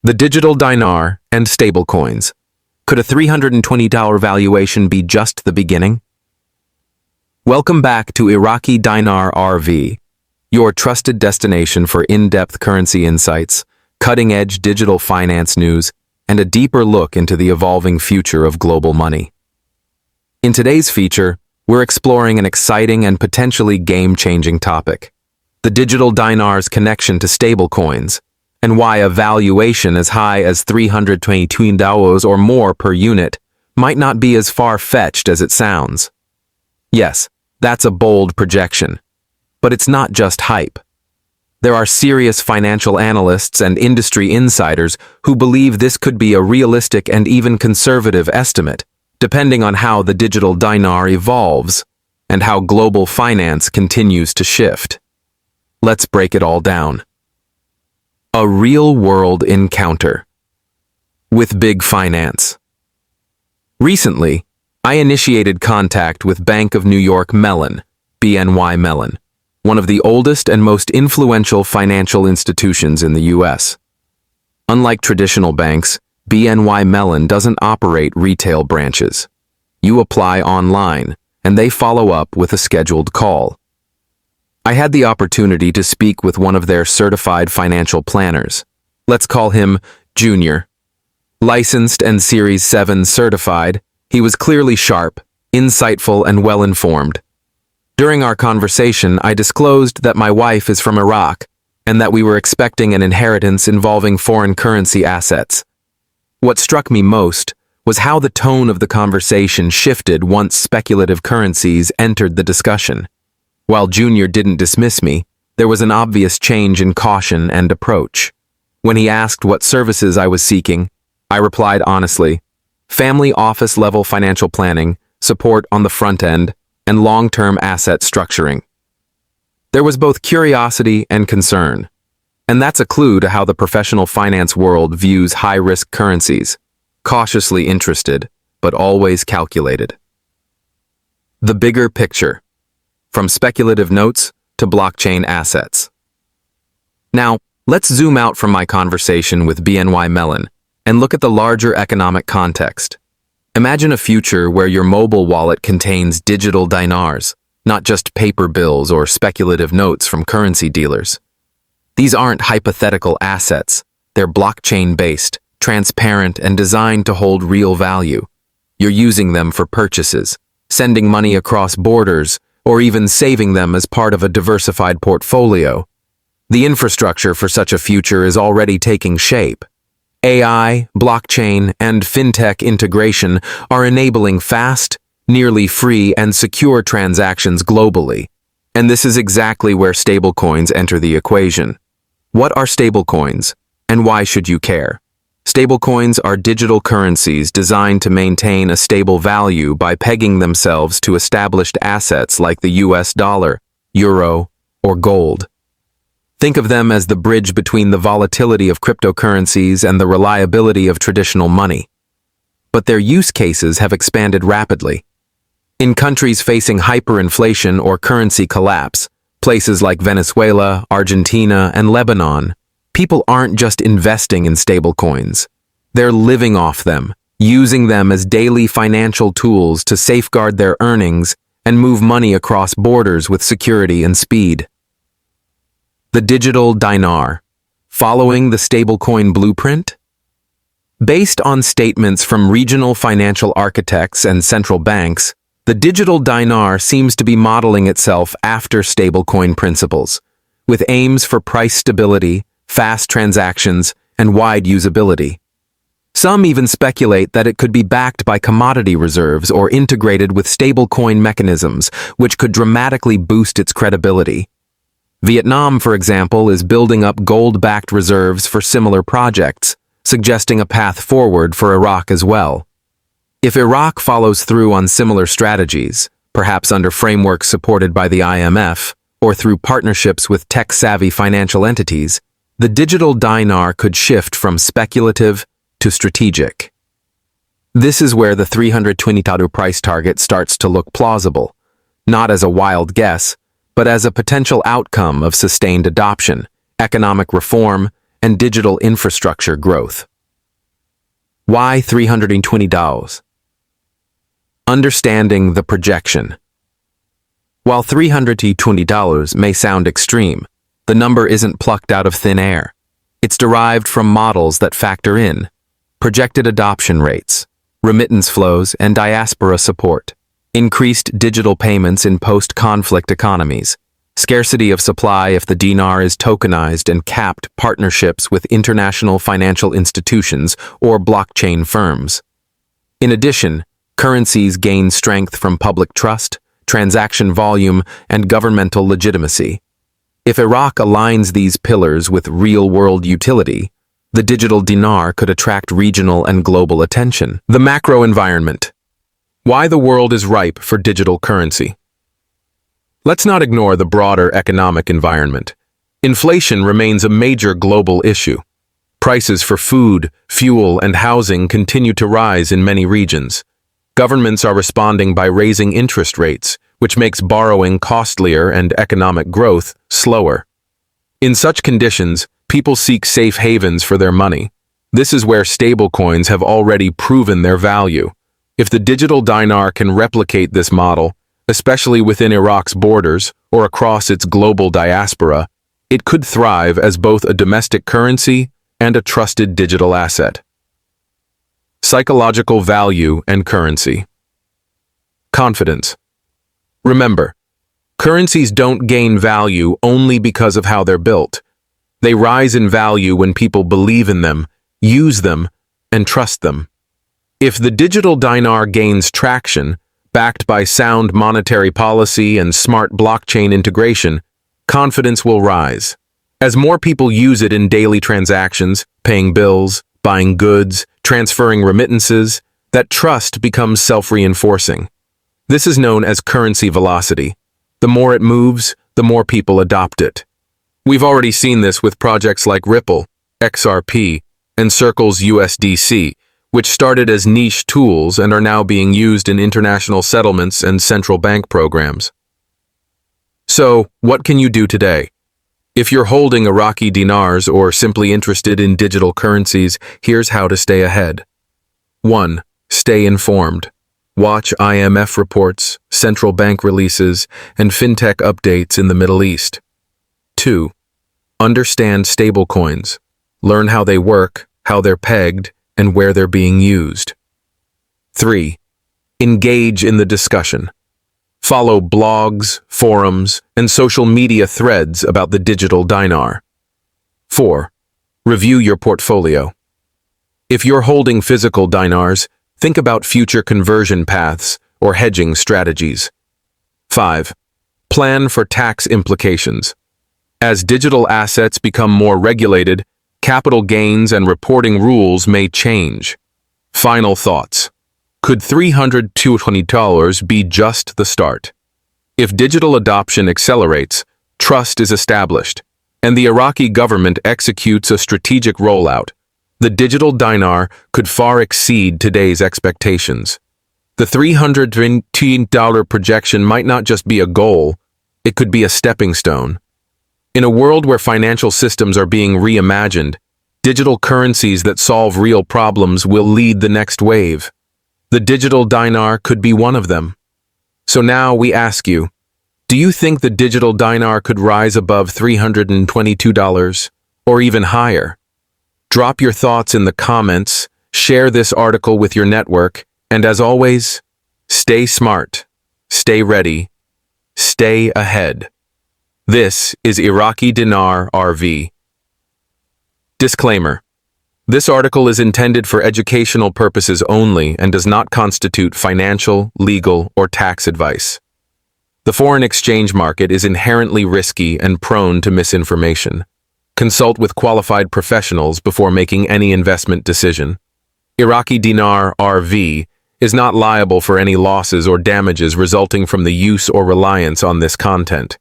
The digital dinar and stablecoins. Could a $320 valuation be just the beginning? Welcome back to Iraqi Dinar RV, your trusted destination for in-depth currency insights, cutting-edge digital finance news, and a deeper look into the evolving future of global money. In today's feature, we're exploring an exciting and potentially game-changing topic: the digital dinar's connection to stablecoins, and why a valuation as high as $322 or more per unit might not be as far-fetched as it sounds. Yes, that's a bold projection, but it's not just hype. There are serious financial analysts and industry insiders who believe this could be a realistic and even conservative estimate, depending on how the digital dinar evolves and how global finance continues to shift. Let's break it all down. A real-world encounter with big finance. Recently, I initiated contact with Bank of New York Mellon, BNY Mellon, one of the oldest and most influential financial institutions in the U.S. Unlike traditional banks, BNY Mellon doesn't operate retail branches. You apply online, and they follow up with a scheduled call. I had the opportunity to speak with one of their certified financial planners. Let's call him Junior. Licensed and Series 7 certified, he was clearly sharp, insightful, and well-informed. During our conversation, I disclosed that my wife is from Iraq and that we were expecting an inheritance involving foreign currency assets. What struck me most was how the tone of the conversation shifted once speculative currencies entered the discussion. While Junior didn't dismiss me, there was an obvious change in caution and approach. When he asked what services I was seeking, I replied honestly: family office-level financial planning, support on the front end, and long-term asset structuring. There was both curiosity and concern, and that's a clue to how the professional finance world views high-risk currencies: cautiously interested, but always calculated. The bigger picture. From speculative notes to blockchain assets. Now, let's zoom out from my conversation with BNY Mellon and look at the larger economic context. Imagine a future where your mobile wallet contains digital dinars, not just paper bills or speculative notes from currency dealers. These aren't hypothetical assets. They're blockchain-based, transparent, and designed to hold real value. You're using them for purchases, sending money across borders, or even saving them as part of a diversified portfolio. The infrastructure for such a future is already taking shape. AI, blockchain, and fintech integration are enabling fast, nearly free, and secure transactions globally. And this is exactly where stablecoins enter the equation. What are stablecoins, and why should you care? Stablecoins are digital currencies designed to maintain a stable value by pegging themselves to established assets like the US dollar, euro, or gold. Think of them as the bridge between the volatility of cryptocurrencies and the reliability of traditional money. But their use cases have expanded rapidly. In countries facing hyperinflation or currency collapse, places like Venezuela, Argentina, and Lebanon, people aren't just investing in stablecoins. They're living off them, using them as daily financial tools to safeguard their earnings and move money across borders with security and speed. The digital dinar, following the stablecoin blueprint? Based on statements from regional financial architects and central banks, the digital dinar seems to be modeling itself after stablecoin principles, with aims for price stability, fast transactions, and wide usability. Some even speculate that it could be backed by commodity reserves or integrated with stablecoin mechanisms, which could dramatically boost its credibility. Vietnam, for example, is building up gold-backed reserves for similar projects, suggesting a path forward for Iraq as well. If Iraq follows through on similar strategies, perhaps under frameworks supported by the IMF, or through partnerships with tech-savvy financial entities, the digital dinar could shift from speculative to strategic. This is where the $320 price target starts to look plausible, not as a wild guess, but as a potential outcome of sustained adoption, economic reform, and digital infrastructure growth. Why $320? Understanding the projection. While $320 may sound extreme, the number isn't plucked out of thin air. It's derived from models that factor in projected adoption rates, remittance flows, and diaspora support, increased digital payments in post-conflict economies, scarcity of supply if the dinar is tokenized, and capped partnerships with international financial institutions or blockchain firms. In addition, currencies gain strength from public trust, transaction volume, and governmental legitimacy. If Iraq aligns these pillars with real-world utility, the digital dinar could attract regional and global attention. The macro environment. Why the world is ripe for digital currency. Let's not ignore the broader economic environment. Inflation remains a major global issue. Prices for food, fuel, and housing continue to rise in many regions. Governments are responding by raising interest rates, which makes borrowing costlier and economic growth slower. In such conditions, people seek safe havens for their money. This is where stablecoins have already proven their value. If the digital dinar can replicate this model, especially within Iraq's borders or across its global diaspora, it could thrive as both a domestic currency and a trusted digital asset. Psychological value and currency. Confidence. Remember, currencies don't gain value only because of how they're built. They rise in value when people believe in them, use them, and trust them. If the digital dinar gains traction, backed by sound monetary policy and smart blockchain integration, confidence will rise. As more people use it in daily transactions, paying bills, buying goods, transferring remittances, that trust becomes self-reinforcing. This is known as currency velocity. The more it moves, the more people adopt it. We've already seen this with projects like Ripple, XRP, and Circle's USDC, which started as niche tools and are now being used in international settlements and central bank programs. So, what can you do today? If you're holding Iraqi dinars or simply interested in digital currencies, here's how to stay ahead. 1. Stay informed. Watch IMF reports, central bank releases, and fintech updates in the Middle East. 2. Understand stablecoins. Learn how they work, how they're pegged, and where they're being used. 3. Engage in the discussion. Follow blogs, forums, and social media threads about the digital dinar. 4. Review your portfolio. If you're holding physical dinars, think about future conversion paths or hedging strategies. 5. Plan for tax implications. As digital assets become more regulated, capital gains and reporting rules may change. Final thoughts. Could $320 be just the start? If digital adoption accelerates, trust is established, and the Iraqi government executes a strategic rollout, the digital dinar could far exceed today's expectations. The $320 projection might not just be a goal, it could be a stepping stone. In a world where financial systems are being reimagined, digital currencies that solve real problems will lead the next wave. The digital dinar could be one of them. So now we ask you, do you think the digital dinar could rise above $322 or even higher? Drop your thoughts in the comments, share this article with your network, and as always, stay smart, stay ready, stay ahead. This is Iraqi Dinar RV. Disclaimer. This article is intended for educational purposes only and does not constitute financial, legal, or tax advice. The foreign exchange market is inherently risky and prone to misinformation. Consult with qualified professionals before making any investment decision. Iraqi Dinar RV is not liable for any losses or damages resulting from the use or reliance on this content.